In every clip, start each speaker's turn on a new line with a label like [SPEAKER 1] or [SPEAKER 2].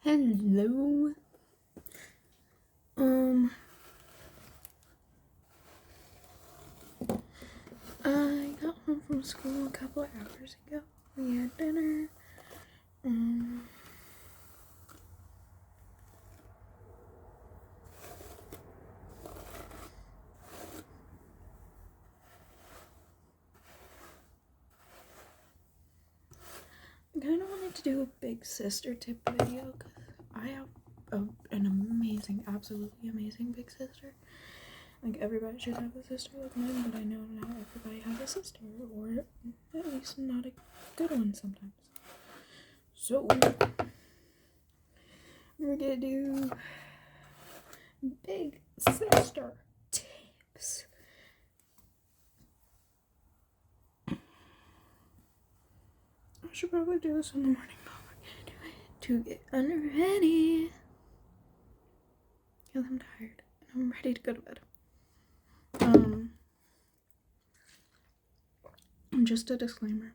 [SPEAKER 1] Hello. I got home from school a couple hours ago. We had dinner. I kind of wanted to do a big sister tip video because I have an amazing, absolutely amazing big sister. Like, everybody should have a sister like mine, but I know not everybody has a sister, or at least not a good one sometimes. So, we're gonna do big sister tips. I should probably do this in the morning, but we're gonna do it to get ready. Because I'm tired and I'm ready to go to bed. Just a disclaimer.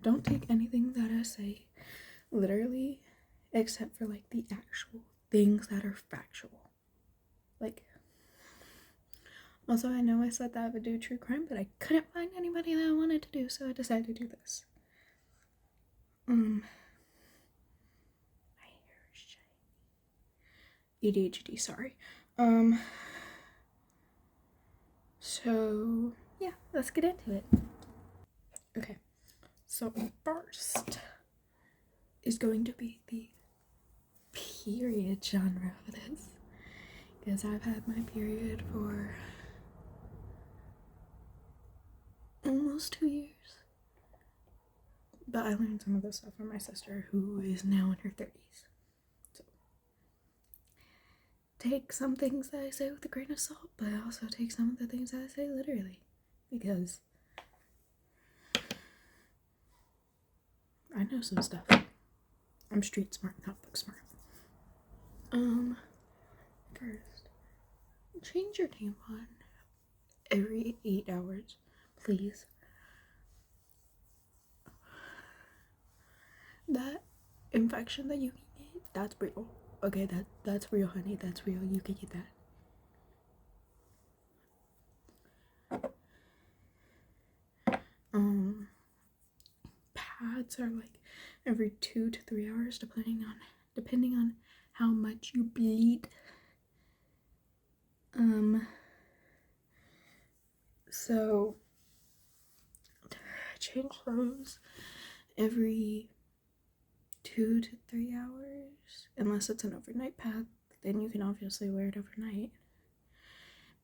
[SPEAKER 1] Don't take anything that I say literally, except for like the actual things that are factual. Like, also I know I said that I would do true crime, but I couldn't find anybody that I wanted to do, so I decided to do this. My hair is shiny. ADHD, sorry. So yeah, let's get into it. Okay, so first is going to be the period genre of this, because I've had my period for almost 2 years. But I learned some of this stuff from my sister, who is now in her 30s. So take some things that I say with a grain of salt, but also take some of the things that I say literally, because I know some stuff. I'm street smart, not book smart. First, change your tampon every 8 hours, please. That infection that you can get, that's real. Okay, that's real, honey. That's real. You can get that. Pads are like every 2 to 3 hours, depending on how much you bleed. So change those every 2 to 3 hours, unless it's an overnight pad. Then you can obviously wear it overnight.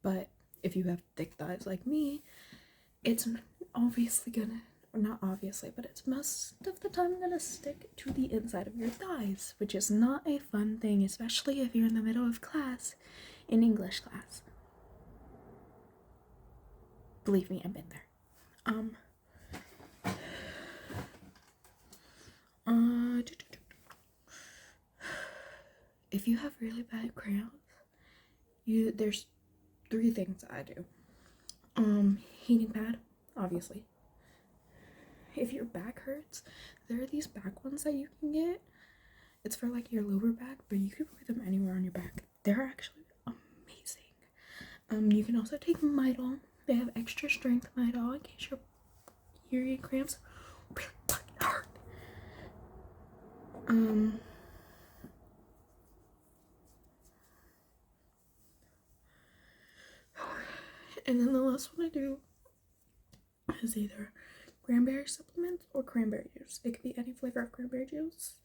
[SPEAKER 1] But if you have thick thighs like me, it's obviously gonna, or not obviously, but it's most of the time gonna stick to the inside of your thighs, which is not a fun thing, especially if you're in the middle of class, in English class. Believe me, I've been there. If you have really bad cramps, there's 3 things that I do. Heating pad, obviously. If your back hurts, there are these back ones that you can get. It's for like your lower back, but you can wear them anywhere on your back. They're actually amazing. You can also take Midol. They have extra strength Midol in case your period cramps really fucking hurt. And then the last one I do is either cranberry supplements or cranberry juice. It could be any flavor of cranberry juice.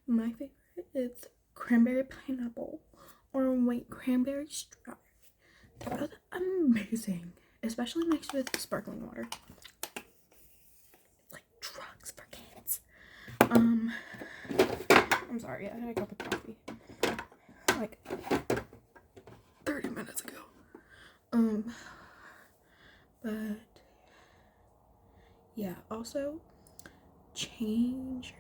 [SPEAKER 1] My favorite is cranberry pineapple or white cranberry strawberry. They're amazing, especially mixed with sparkling water. It's like drugs for kids. I'm sorry, I had a cup of coffee like 30 minutes ago. But yeah, also change,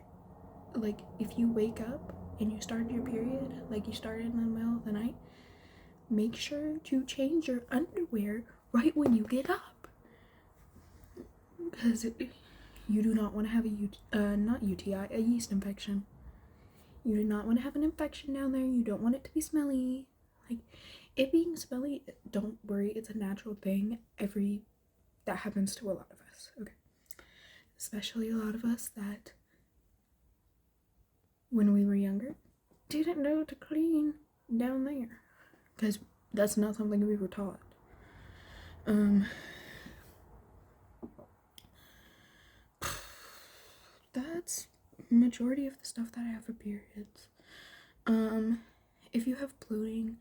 [SPEAKER 1] like, if you wake up and you started your period, like you started in the middle of the night, make sure to change your underwear right when you get up, because you do not want to have a yeast infection. You do not want to have an infection down there. You don't want it to be smelly. Like, it being smelly, don't worry, it's a natural thing. That happens to a lot of us, okay? Especially a lot of us that, when we were younger, didn't know to clean down there. Because that's not something we were taught. That's majority of the stuff that I have for periods. If you have bloating,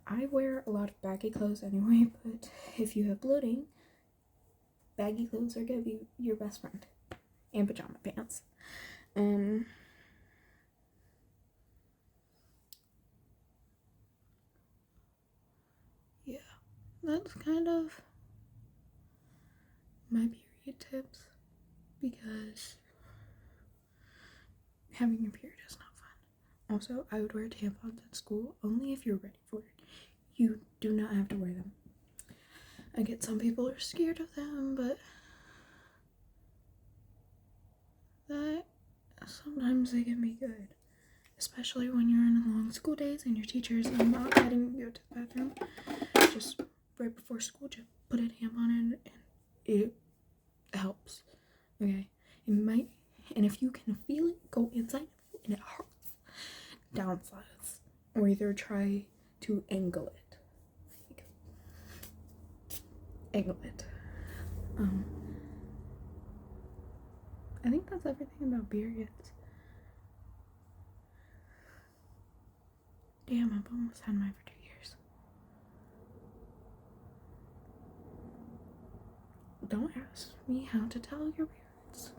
[SPEAKER 1] I wear a lot of baggy clothes anyway, but if you have bloating, baggy clothes are gonna be your best friend. And pajama pants. Yeah, that's kind of my period tips, because having your period is not fun. Also, I would wear tampons at school only if you're ready for it. You do not have to wear them. I get some people are scared of them, but that sometimes they can be good. Especially when you're in long school days and your teachers are not letting you go to the bathroom. Just right before school, just put a tampon in and it helps. Okay? It might, and if you can feel it, go inside and it hurts. Downsides. Or either try to angle it. Angle it. I think that's everything about periods. Damn, I've almost had mine for 2 years. Don't ask me how to tell your parents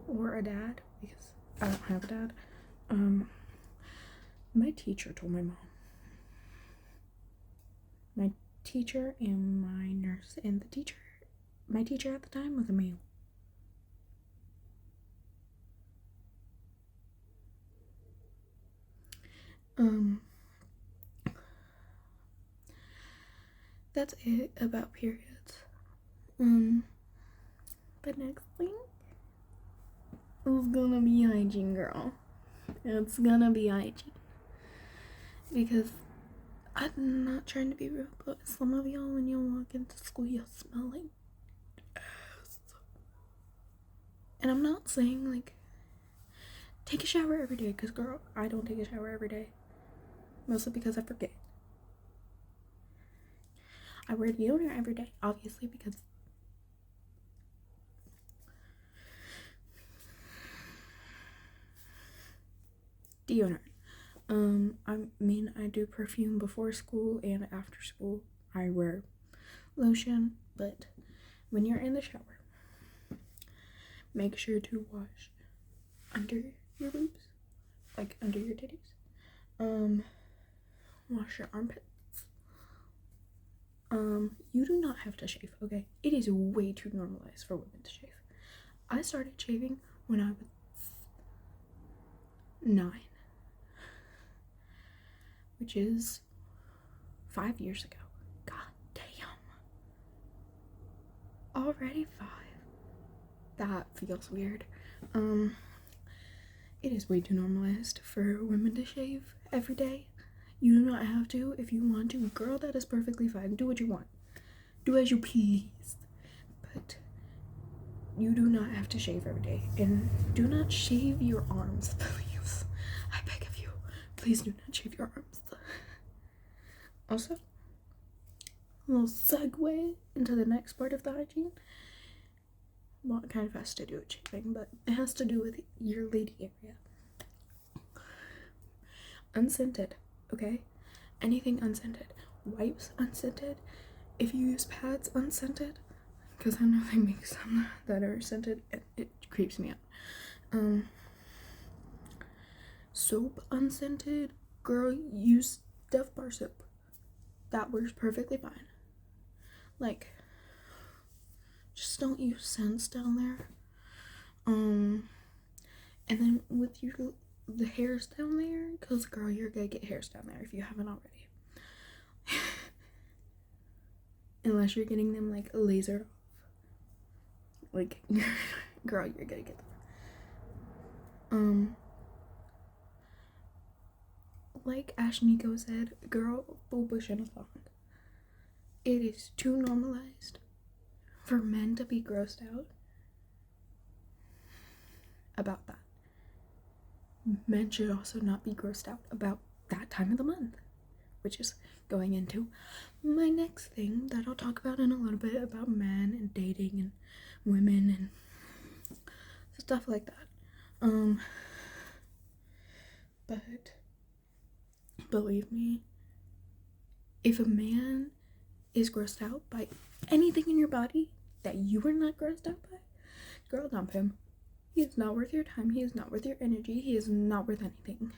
[SPEAKER 1] or a dad, because I don't have a dad. My teacher told my mom. My teacher and my nurse, and my teacher at the time was a male. That's it about periods. The next thing is gonna be hygiene, girl. It's gonna be hygiene. Because I'm not trying to be rude, but some of y'all, when you walk into school, you'll smell like ass. And I'm not saying, like, take a shower every day, because, girl, I don't take a shower every day. Mostly because I forget. I wear deodorant every day, obviously, because deodorant. I do perfume before school and after school. I wear lotion, but when you're in the shower, make sure to wash under your boobs, like under your titties. Wash your armpits. You do not have to shave, okay? It is way too normalized for women to shave. I started shaving when I was 9, which is 5 years ago. God damn. Already 5. That feels weird. It is way too normalized for women to shave every day. You do not have to if you want to. Girl, that is perfectly fine. Do what you want. Do as you please. But you do not have to shave every day. And do not shave your arms, please. I beg of you. Please do not shave your arms. Also, a little segue into the next part of the hygiene. Well, it kind of has to do with shaving, but it has to do with your lady area. Unscented, okay? Anything unscented. Wipes unscented. If you use pads unscented, because I know they make some that are scented, it creeps me out. Soap unscented. Girl, use Dove bar soap. That works perfectly fine. Like, just don't use scents down there. And then with the hairs down there, because girl, you're gonna get hairs down there if you haven't already. Unless you're getting them like lasered off. Like, girl, you're gonna get them. like Ashniko said, girl, full bush in a thong. It is too normalized for men to be grossed out about that. Men should also not be grossed out about that time of the month, which is going into my next thing that I'll talk about in a little bit about men and dating and women and stuff like that. But believe me, if a man is grossed out by anything in your body that you are not grossed out by, girl, dump him. He is not worth your time. He is not worth your energy. He is not worth anything.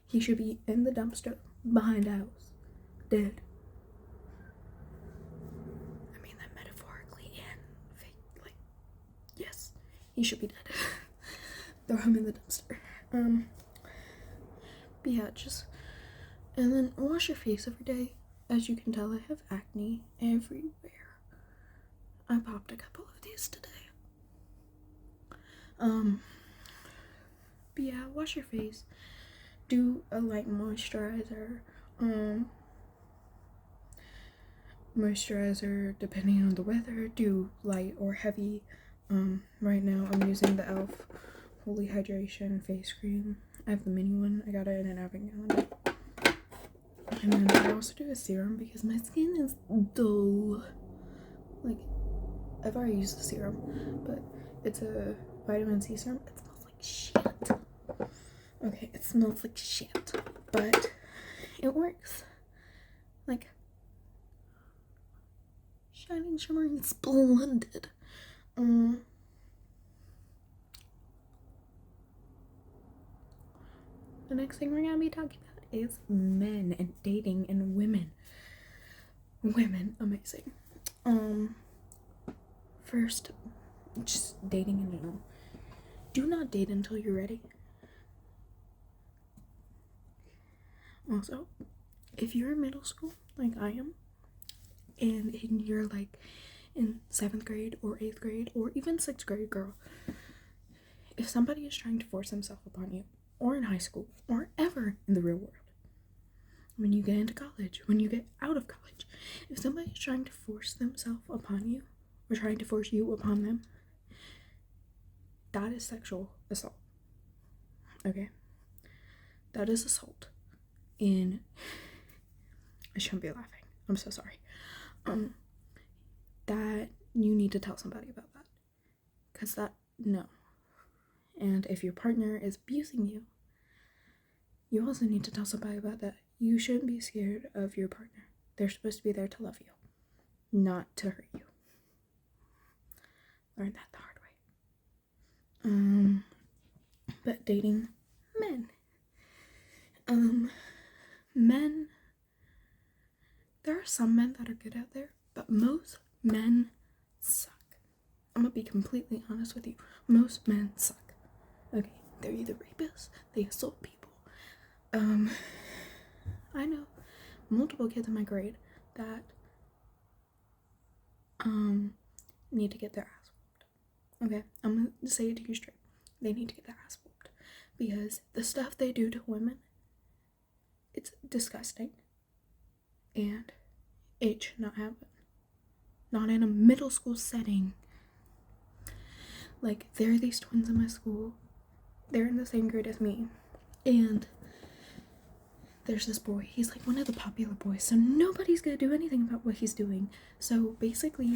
[SPEAKER 1] He should be in the dumpster behind a house, dead. I mean that metaphorically and fake, like, yes, he should be dead. Throw him in the dumpster. But yeah, and then wash your face every day. As you can tell, I have acne everywhere. I popped a couple of these today. But yeah, wash your face. Do a light moisturizer. Moisturizer depending on the weather. Do light or heavy. Right now I'm using the e.l.f. Holy Hydration face cream. I have the mini one. I got it in an advent calendar. And then I also do a serum because my skin is dull. Like, I've already used the serum, but it's a vitamin C serum. It smells like shit. Okay, it smells like shit, but it works. Like, shining, shimmering, splendid. The next thing we're gonna be talking about is men and dating and women. Women, amazing. First, just dating in general. Do not date until you're ready. Also, if you're in middle school, like I am, and you're like in 7th grade or 8th grade or even 6th grade, girl, if somebody is trying to force themselves upon you, or in high school, or ever in the real world, when you get into college, when you get out of college, if somebody is trying to force themselves upon you, or trying to force you upon them, that is sexual assault. Okay? That is assault. And I shouldn't be laughing. I'm so sorry. That you need to tell somebody about that. Because no. And if your partner is abusing you, you also need to tell somebody about that. You shouldn't be scared of your partner. They're supposed to be there to love you, not to hurt you. Learned that the hard way. But dating men. Men, there are some men that are good out there, but most men suck. I'm gonna be completely honest with you. Most men suck. Okay, they're either rapists, they assault people. I know multiple kids in my grade that need to get their ass whooped. Okay, I'm gonna say it to you straight. They need to get their ass whooped because the stuff they do to women, it's disgusting, and it should not happen. Not in a middle school setting. Like, there are these twins in my school. They're in the same grade as me, and there's this boy. He's like one of the popular boys, so nobody's gonna do anything about what he's doing. So basically,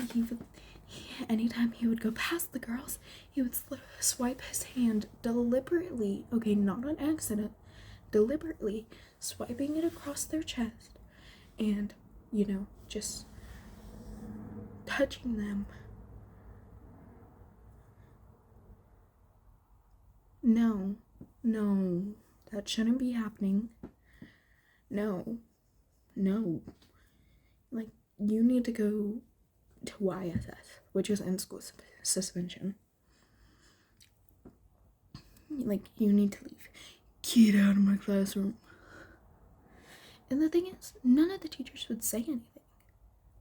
[SPEAKER 1] anytime he would go past the girls, he would swipe his hand deliberately. Okay, not on accident. Deliberately swiping it across their chest and, just touching them. No, that shouldn't be happening. No. Like, you need to go to YSS, which is in-school suspension. Like, you need to leave. Get out of my classroom. And the thing is, none of the teachers would say anything.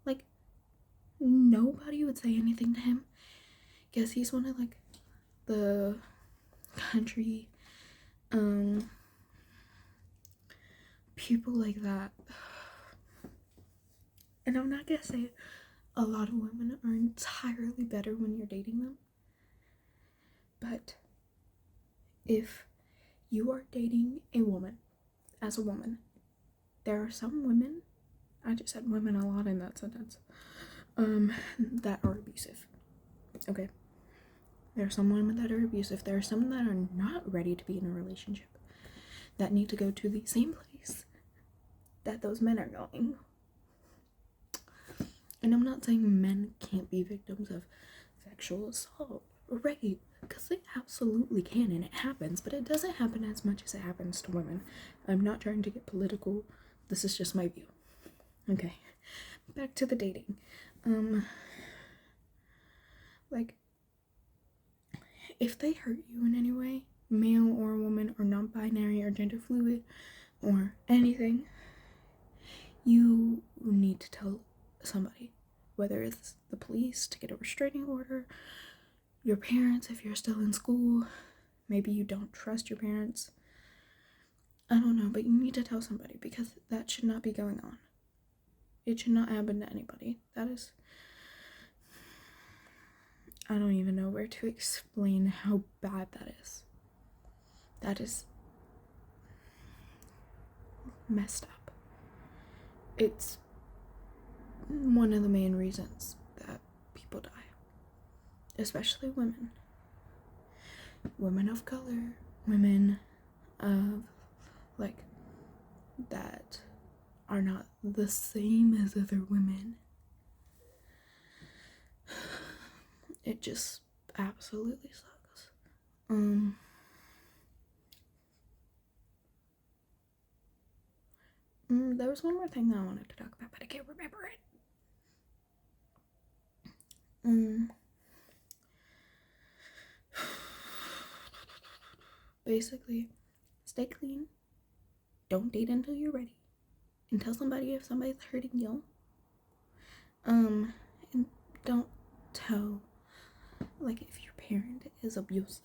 [SPEAKER 1] Like, nobody would say anything to him. Guess he's one of, like, the country, people like that, and I'm not gonna say a lot of women are entirely better when you're dating them, but if you are dating a woman as a woman, there are some women, I just said women a lot in that sentence, that are abusive. Okay, there are some women that are abusive. There are some that are not ready to be in a relationship, that need to go to the same place that those men are going. And I'm not saying men can't be victims of sexual assault or rape, because they absolutely can, and it happens, but it doesn't happen as much as it happens to women. I'm not trying to get political. This is just my view. Okay, back to the dating. Like, if they hurt you in any way, male or woman or non-binary or gender fluid or anything, you need to tell somebody, whether it's the police to get a restraining order, your parents if you're still in school, maybe you don't trust your parents, I don't know, but you need to tell somebody, because that should not be going on. It should not happen to anybody. That is, I don't even know where to explain how bad that is. That is messed up. It's one of the main reasons that people die, especially women. Women of color, women of, like, that are not the same as other women. It just absolutely sucks. There was one more thing that I wanted to talk about, but I can't remember it. Basically, stay clean. Don't date until you're ready. And tell somebody if somebody's hurting you. And don't tell, like, if your parent is abusive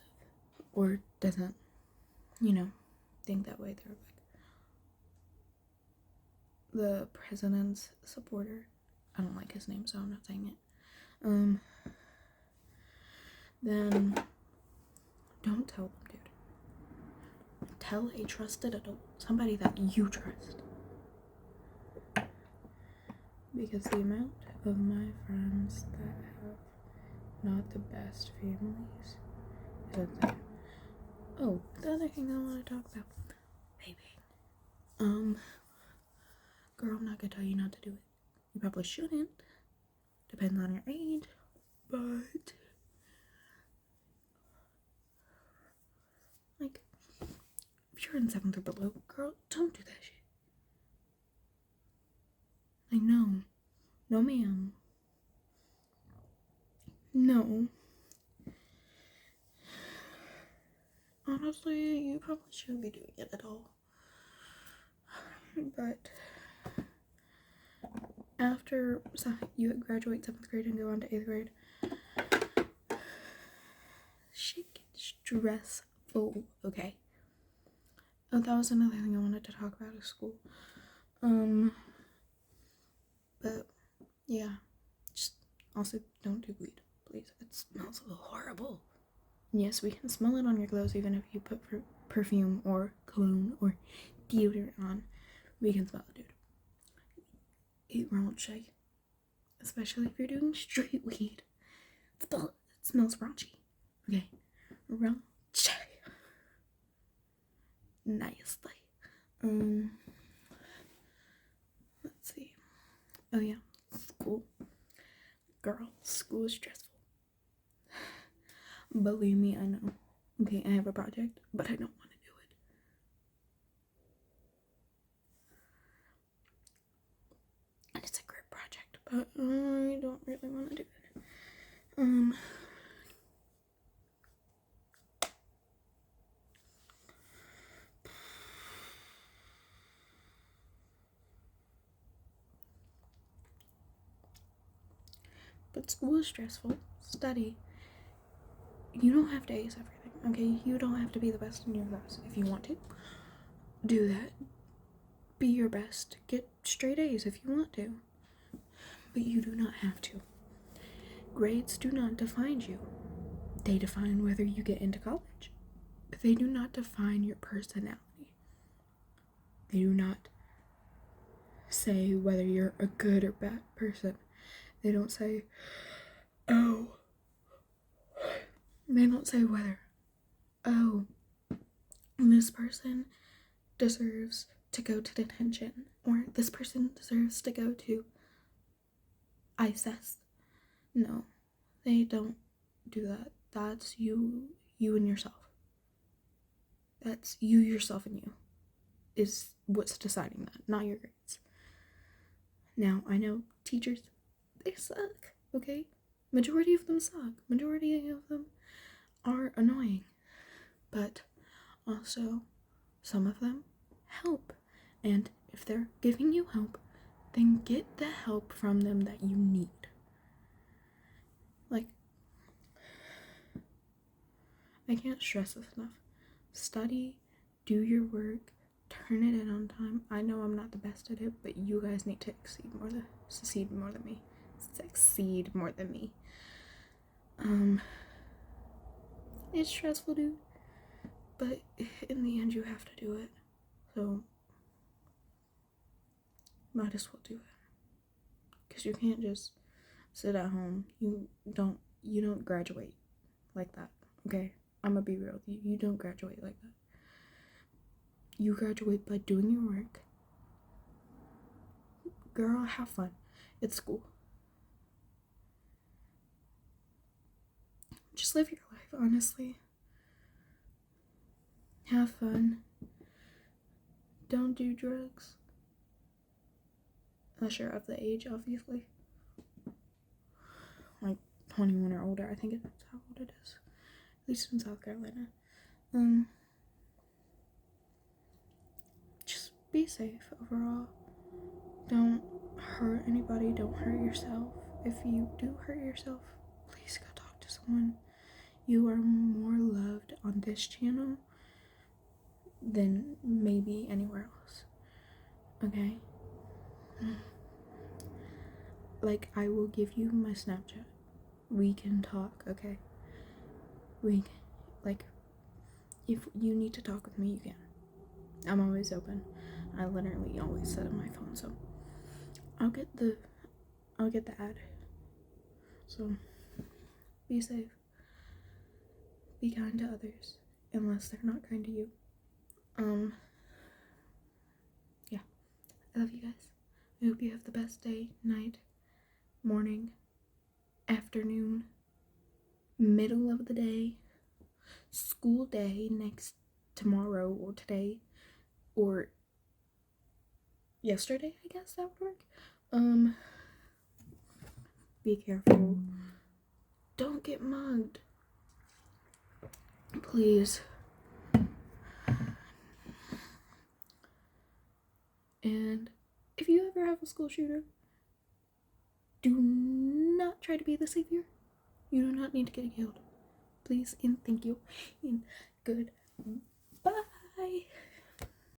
[SPEAKER 1] or doesn't, think that way. They're like the president's supporter. I don't like his name, so I'm not saying it. Then don't tell them, dude. Tell a trusted adult, somebody that you trust. Because the amount of my friends that have not the best families is insane. Oh, the other thing I want to talk about, vaping. Girl, I'm not gonna tell you not to do it. You probably shouldn't. Depends on your age, but like, if you're in 7th or below, girl, don't do that shit. Like, no, ma'am. No. Honestly, you probably shouldn't be doing it at all. But after you graduate 7th grade and go on to 8th grade, shit gets stressful, okay? Oh, that was another thing I wanted to talk about is school. But yeah, just also don't do weed, please. It smells horrible. Yes, we can smell it on your clothes even if you put perfume or cologne or deodorant on. We can smell it, dude. It raunchy. Especially if you're doing straight weed. It smells raunchy. Okay. Raunchy. Nicely. Let's see. Oh yeah, school. Girl, school is stressful. Believe me, I know. Okay, I have a project, but I don't want to do it. And it's a group project, but I don't really want to do it. But school is stressful. Study. You don't have to ace everything, okay? You don't have to be the best in your class. If you want to, do that. Be your best. Get straight A's if you want to. But you do not have to. Grades do not define you. They define whether you get into college. They do not define your personality. They do not say whether you're a good or bad person. They don't say, oh. They don't say whether, oh, this person deserves to go to detention, or this person deserves to go to ISS. No, they don't do that. That's you and yourself. That's you, yourself, and you is what's deciding that, not your grades. Now, I know teachers, they suck, okay? Majority of them suck. Majority of them are annoying. But also, some of them help. And if they're giving you help, then get the help from them that you need. Like, I can't stress this enough. Study, do your work, turn it in on time. I know I'm not the best at it, but you guys need to succeed more than me. It's stressful, dude, but in the end you have to do it, so might as well do it, because you can't just sit at home. You don't graduate like that, okay? I'm gonna be real with you. You don't graduate like that. You graduate by doing your work. Girl, have fun. It's school. Just live your life, honestly. Have fun. Don't do drugs. Unless you're of the age, obviously. Like 21 or older, I think that's how old it is. At least in South Carolina. Just be safe overall. Don't hurt anybody. Don't hurt yourself. If you do hurt yourself, please go talk to someone. You are more loved on this channel than maybe anywhere else. Okay? Like, I will give you my Snapchat. We can talk, okay? If you need to talk with me, you can. I'm always open. I literally always sit on my phone, so I'll get the ad. So, be safe. Be kind to others, unless they're not kind to you. Yeah. I love you guys. I hope you have the best day, night, morning, afternoon, middle of the day, school day tomorrow or today, or yesterday, I guess that would work. Be careful. Don't get mugged. Please. And if you ever have a school shooter, do not try to be the savior. You do not need to get killed. Please and thank you. And goodbye.